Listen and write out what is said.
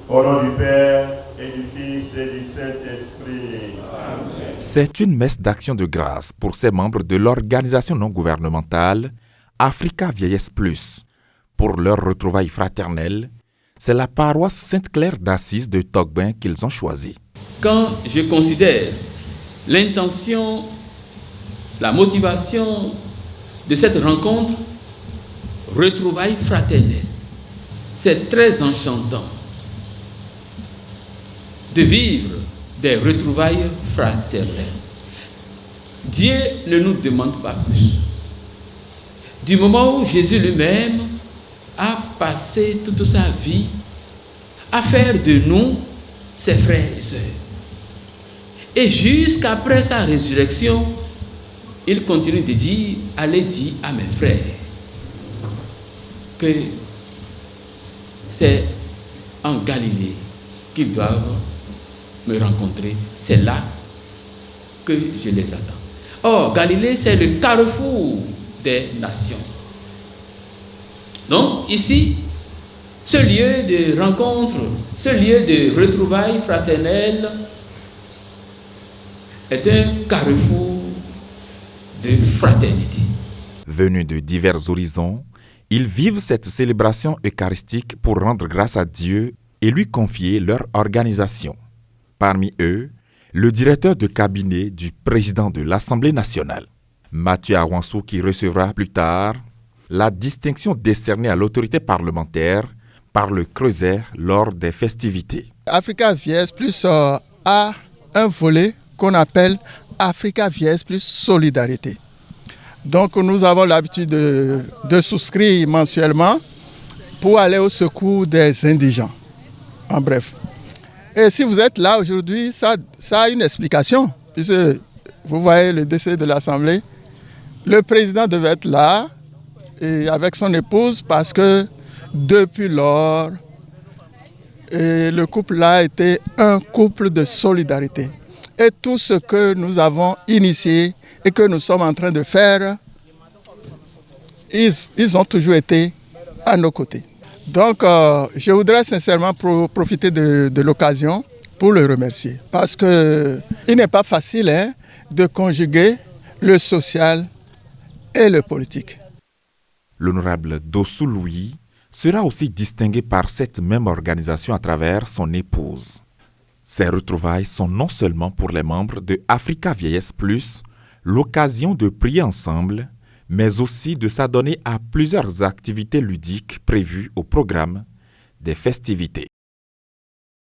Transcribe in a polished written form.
Au nom du Père, et du Fils, et du Saint-Esprit. Amen. C'est une messe d'action de grâce pour ces membres de l'organisation non gouvernementale Africa Vieillesse Plus. Pour leur retrouvailles fraternelles, c'est la paroisse Sainte-Claire d'Assise de Togben qu'ils ont choisi. Quand je considère l'intention, la motivation de cette rencontre, retrouvailles fraternelles, c'est très enchantant de vivre des retrouvailles fraternelles. Dieu ne nous demande pas plus. Du moment où Jésus lui-même a passé toute sa vie à faire de nous ses frères et sœurs. Et jusqu'après sa résurrection, il continue de dire, allez dire à mes frères que c'est en Galilée qu'ils doivent me rencontrer. C'est là que je les attends. Or, Galilée, c'est le carrefour des nations. Donc, ici, ce lieu de rencontre, ce lieu de retrouvailles fraternelles est un carrefour de fraternité. Venus de divers horizons, ils vivent cette célébration eucharistique pour rendre grâce à Dieu et lui confier leur organisation. Parmi eux, le directeur de cabinet du président de l'Assemblée nationale, Mathieu Awansou, qui recevra plus tard la distinction décernée à l'autorité parlementaire par le Creuset lors des festivités. Africa Vieillesse Plus a un volet qu'on appelle Africa Vieillesse Plus Solidarité. Donc nous avons l'habitude de souscrire mensuellement pour aller au secours des indigents, en bref. Et si vous êtes là aujourd'hui, ça a une explication, puisque vous voyez le décès de l'Assemblée. Le président devait être là et avec son épouse parce que depuis lors, le couple-là a été un couple de solidarité. Et tout ce que nous avons initié et que nous sommes en train de faire, ils ont toujours été à nos côtés. Donc, je voudrais sincèrement profiter de l'occasion pour le remercier. Parce qu'il n'est pas facile de conjuguer le social et le politique. L'honorable Dossou Louis sera aussi distingué par cette même organisation à travers son épouse. Ces retrouvailles sont non seulement pour les membres de Africa Vieillesse Plus l'occasion de prier ensemble, mais aussi de s'adonner à plusieurs activités ludiques prévues au programme des festivités.